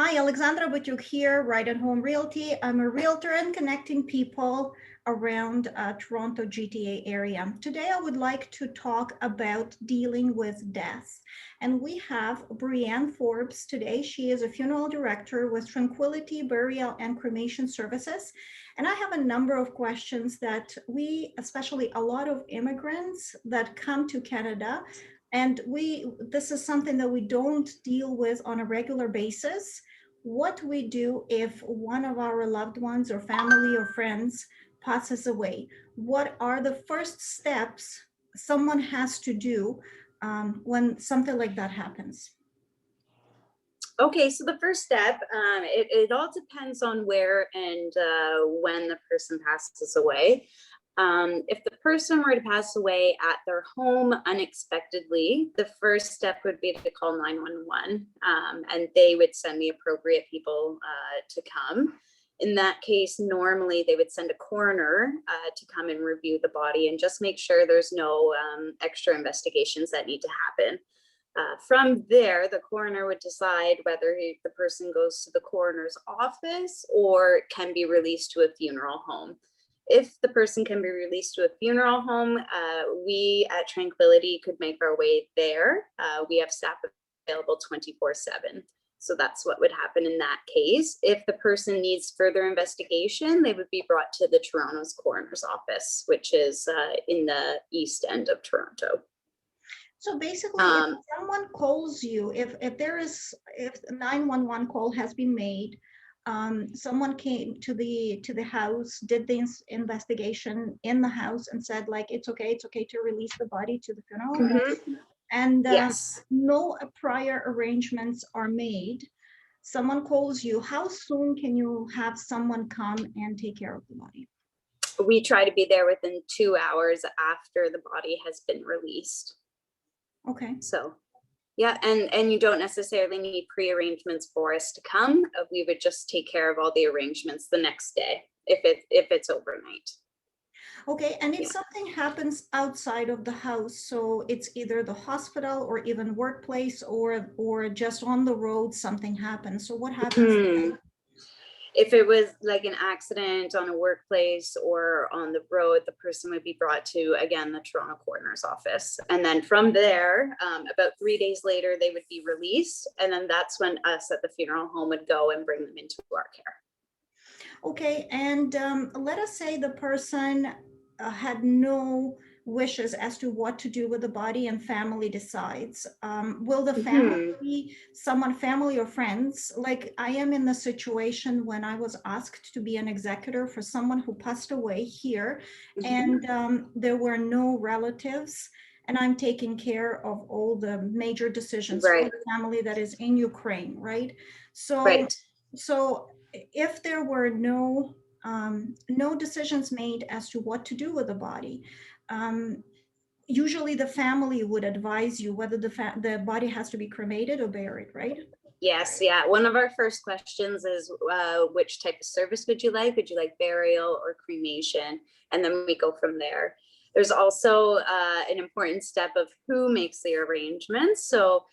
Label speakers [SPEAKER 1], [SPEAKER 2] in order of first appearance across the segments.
[SPEAKER 1] Hi, Alexandra Butyuk here, Right at Home Realty. I'm a realtor and connecting people around Toronto GTA area. Today, I would like to talk about dealing with death. And we have Brianne Forbes today. She is a funeral director with Tranquility Burial and Cremation Services. And I have a number of questions that we, especially a lot of immigrants that come to Canada, and this is something that we don't deal with on a regular basis. What we do if one of our loved ones or family or friends passes away? What are the first steps someone has to do when something like that happens?
[SPEAKER 2] Okay, so the first step, it all depends on where and when the person passes away. If the person were to pass away at their home unexpectedly, the first step would be to call 911, and they would send the appropriate people to come. In that case, normally they would send a coroner to come and review the body and just make sure there's no extra investigations that need to happen. From there, the coroner would decide whether the person goes to the coroner's office or can be released to a funeral home. If the person can be released to a funeral home, we at Tranquility could make our way there. We have staff available 24/7. So that's what would happen in that case. If the person needs further investigation, they would be brought to the Toronto's coroner's office, which is in the east end of Toronto.
[SPEAKER 1] So basically, if someone calls you, if 911 call has been made, someone came to the house, did the investigation in the house, and said like it's okay to release the body to the funeral home, and
[SPEAKER 2] Yes.
[SPEAKER 1] no prior arrangements are made. Someone calls you. How soon can you have someone come and take care of the body?
[SPEAKER 2] We try to be there within 2 hours after the body has been released.
[SPEAKER 1] Okay.
[SPEAKER 2] So, yeah, and you don't necessarily need pre-arrangements for us to come. We would just take care of all the arrangements the next day if it's overnight.
[SPEAKER 1] Okay, and if
[SPEAKER 2] Yeah.
[SPEAKER 1] something happens outside of the house, so it's either the hospital or even workplace or just on the road, something happens. So what happens?
[SPEAKER 2] If it was like an accident on a workplace or on the road, the person would be brought to, again, the Toronto coroner's office. And then from there, about 3 days later, they would be released. And then that's when us at the funeral home would go and bring them into our care.
[SPEAKER 1] Okay, and let us say the person had no wishes as to what to do with the body and family decides. Will the family be someone, family or friends? Like I am in the situation when I was asked to be an executor for someone who passed away here, and there were no relatives, and I'm taking care of all the major decisions for the family that is in Ukraine, right? So if there were no decisions made as to what to do with the body, usually the family would advise you whether the body has to be cremated or buried, right?
[SPEAKER 2] Yes, yeah. One of our first questions is which type of service would you like? Would you like burial or cremation? And then we go from there. There's also an important step of who makes the arrangements. So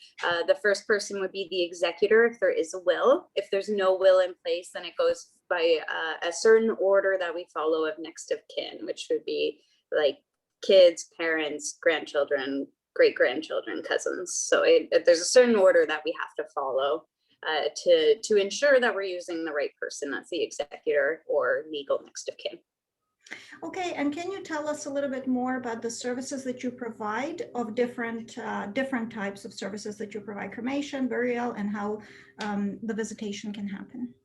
[SPEAKER 2] the first person would be the executor if there is a will. If there's no will in place, then it goes by a certain order that we follow of next of kin, which would be like kids, parents, grandchildren, great-grandchildren, cousins. So there's a certain order that we have to follow to ensure that we're using the right person as the executor or legal next of kin.
[SPEAKER 1] Okay, and can you tell us a little bit more about the services that you provide of different types of services that you provide, cremation, burial, and how the visitation can happen?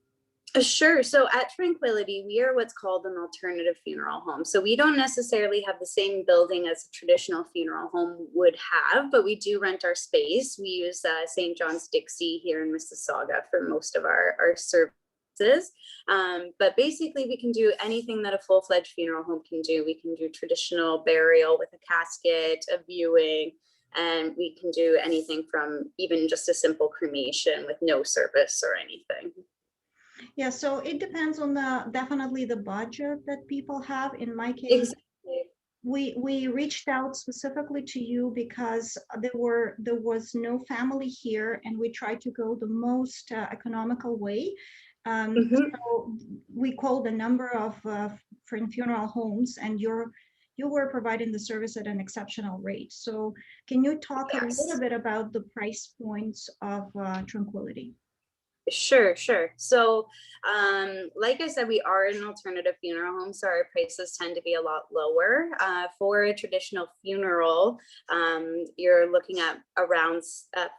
[SPEAKER 2] Sure. So at Tranquility, we are what's called an alternative funeral home. So we don't necessarily have the same building as a traditional funeral home would have, but we do rent our space. We use St. John's Dixie here in Mississauga for most of our services. But basically, we can do anything that a full-fledged funeral home can do. We can do traditional burial with a casket, a viewing, and we can do anything from even just a simple cremation with no service or anything.
[SPEAKER 1] Yeah, so it depends on definitely the budget that people have. In my case,
[SPEAKER 2] Exactly.
[SPEAKER 1] we reached out specifically to you because there was no family here, and we tried to go the most economical way.
[SPEAKER 2] Mhm.
[SPEAKER 1] So we called a number of funeral homes, and you were providing the service at an exceptional rate. So can you talk a little
[SPEAKER 2] Yes.
[SPEAKER 1] bit about the price points of Tranquility?
[SPEAKER 2] Sure, sure. So, like I said, we are an alternative funeral home, so our prices tend to be a lot lower. For a traditional funeral, you're looking at around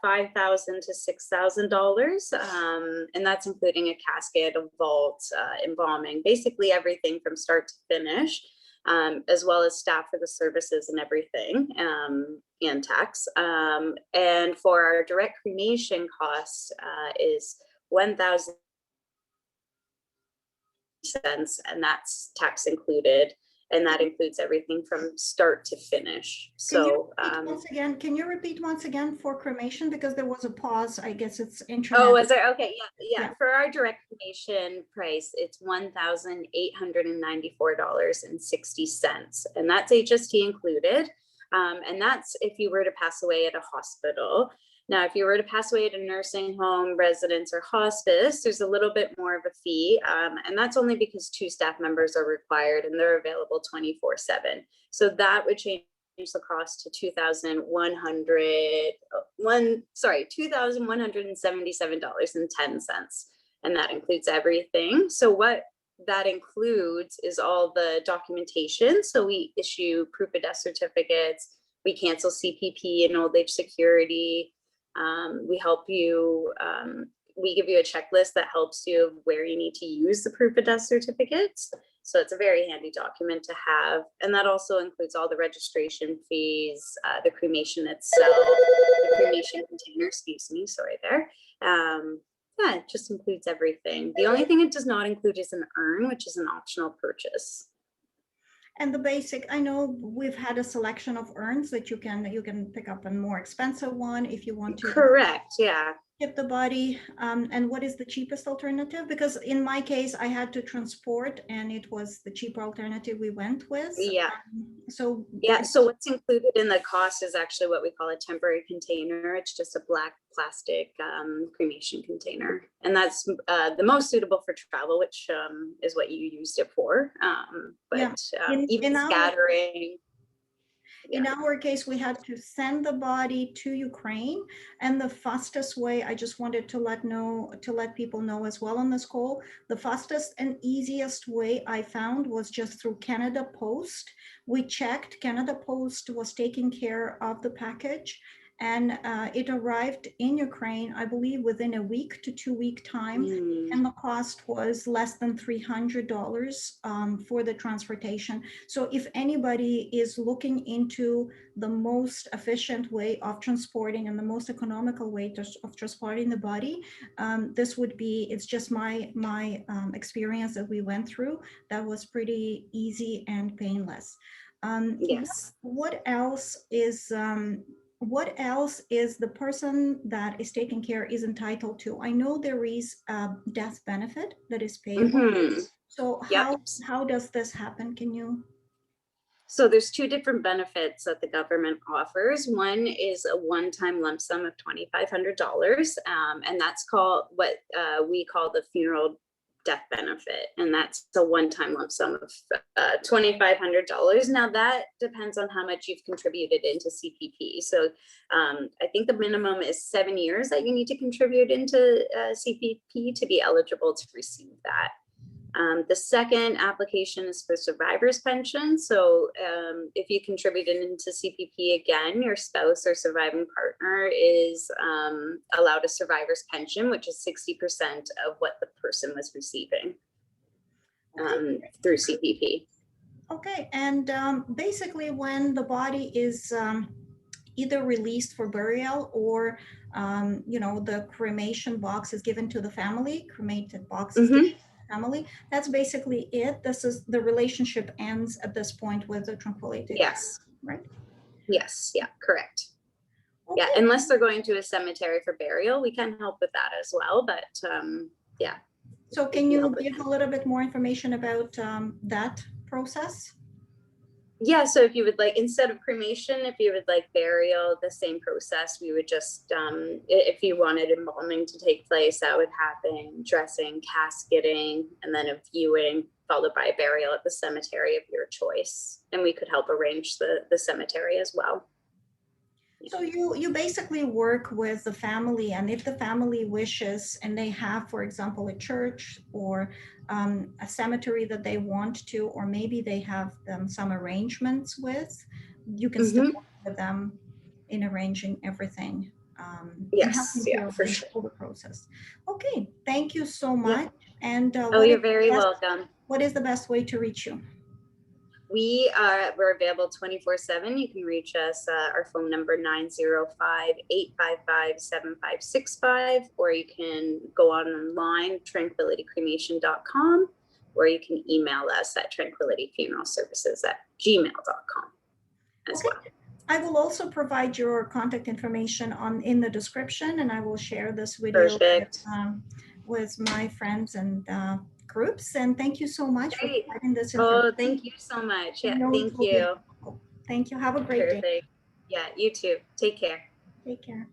[SPEAKER 2] $5,000 to $6,000, and that's including a casket, a vault, embalming, basically everything from start to finish. As well as staff for the services and everything, and tax. And for our direct cremation cost is 1,000 cents, and that's tax included, and that includes everything from start to finish. So
[SPEAKER 1] Can you repeat once again for cremation, because there was a pause? I guess it's
[SPEAKER 2] oh,
[SPEAKER 1] internet.
[SPEAKER 2] is there? Okay, yeah.
[SPEAKER 1] Yeah.
[SPEAKER 2] For our direct cremation price, it's $1,894.60, and that's HST included. And that's if you were to pass away at a hospital. Now, if you were to pass away at a nursing home, residence, or hospice, there's a little bit more of a fee, and that's only because 2 staff members are required, and they're available 24/7. So that would change the cost to $2,177.10. And that includes everything. So what that includes is all the documentation. So we issue proof of death certificates, we cancel CPP and old age security. We help you, we give you a checklist that helps you of where you need to use the proof of death certificates. So it's a very handy document to have. And that also includes all the registration fees, the cremation itself, the cremation container, excuse me, sorry there. Yeah, it just includes everything. The only thing it does not include is an urn, which is an optional purchase.
[SPEAKER 1] And the basic, I know we've had a selection of urns that you can pick up a more expensive one if you want to
[SPEAKER 2] Correct, yeah.
[SPEAKER 1] skip the body. And what is the cheapest alternative? Because in my case, I had to transport, and it was the cheaper alternative we went with.
[SPEAKER 2] Yeah.
[SPEAKER 1] So
[SPEAKER 2] Yeah, so what's included in the cost is actually what we call a temporary container. It's just a black plastic cremation container. And that's the most suitable for travel, which is what you used it for.
[SPEAKER 1] Yeah.
[SPEAKER 2] Even scattering.
[SPEAKER 1] In our case, we had to send the body to Ukraine, and the fastest way, I just wanted to let people know as well on this call, the fastest and easiest way I found was just through Canada Post. We checked, Canada Post was taking care of the package, and it arrived in Ukraine, I believe, within a week to 2 week time. And the cost was less than $300 for the transportation. So if anybody is looking into the most efficient way of transporting and the most economical way of transporting the body, this would be, it's just my experience that we went through. That was pretty easy and painless.
[SPEAKER 2] Yes.
[SPEAKER 1] What else is the person that is taking care is entitled to? I know there is a death benefit that is payable.
[SPEAKER 2] Mm-hmm.
[SPEAKER 1] So how does this happen? Can you?
[SPEAKER 2] So there's 2 different benefits that the government offers. One is a one-time lump sum of $2,500, and that's called what we call the funeral death benefit, and that's a one-time lump sum of $2,500. Now that depends on how much you've contributed into CPP. So I think the minimum is 7 years that you need to contribute into CPP to be eligible to receive that. The second application is for survivor's pension. So if you contributed into CPP again, your spouse or surviving partner is allowed a survivor's pension, which is 60% of what the person was receiving through CPP.
[SPEAKER 1] Okay, and basically when the body is either released for burial or the cremation box is given to the family, cremated box is given to the family, that's basically it. This is the relationship ends at this point with the Tranquility.
[SPEAKER 2] Yes.
[SPEAKER 1] Right?
[SPEAKER 2] Yes, yeah, correct.
[SPEAKER 1] Okay.
[SPEAKER 2] Yeah, unless they're going to a cemetery for burial, we can help with that as well, but yeah.
[SPEAKER 1] So can you give a little bit more information about that process?
[SPEAKER 2] Yeah, so if you would like, instead of cremation, if you would like burial, the same process, we would just, if you wanted embalming to take place, that would happen, dressing, casketing, and then a viewing, followed by a burial at the cemetery of your choice. And we could help arrange the cemetery as well.
[SPEAKER 1] So you basically work with the family, and if the family wishes and they have, for example, a church or a cemetery that they want to, or maybe they have some arrangements with, you can still
[SPEAKER 2] Mhm.
[SPEAKER 1] work with them in arranging everything and
[SPEAKER 2] Yes,
[SPEAKER 1] helping to
[SPEAKER 2] yeah, for
[SPEAKER 1] arrange
[SPEAKER 2] sure.
[SPEAKER 1] all the process. Okay, thank you so
[SPEAKER 2] Yeah.
[SPEAKER 1] much. And
[SPEAKER 2] Oh, you're very welcome.
[SPEAKER 1] what is the best way to reach you?
[SPEAKER 2] We're available 24/7. You can reach us, our phone number 905-855-7565, or you can go online, tranquilitycremation.com, or you can email us at tranquilityfuneralservices@gmail.com as
[SPEAKER 1] Okay.
[SPEAKER 2] well.
[SPEAKER 1] I will also provide your contact information in the description, and I will share this video
[SPEAKER 2] Perfect.
[SPEAKER 1] with my friends and groups. And thank you so much for
[SPEAKER 2] Great.
[SPEAKER 1] providing this
[SPEAKER 2] Oh,
[SPEAKER 1] information.
[SPEAKER 2] thank you so much.
[SPEAKER 1] I
[SPEAKER 2] Yeah,
[SPEAKER 1] know it
[SPEAKER 2] thank
[SPEAKER 1] will be
[SPEAKER 2] you.
[SPEAKER 1] helpful. Thank you. Have a great day.
[SPEAKER 2] Perfect. Yeah, you too. Take care.
[SPEAKER 1] Take care.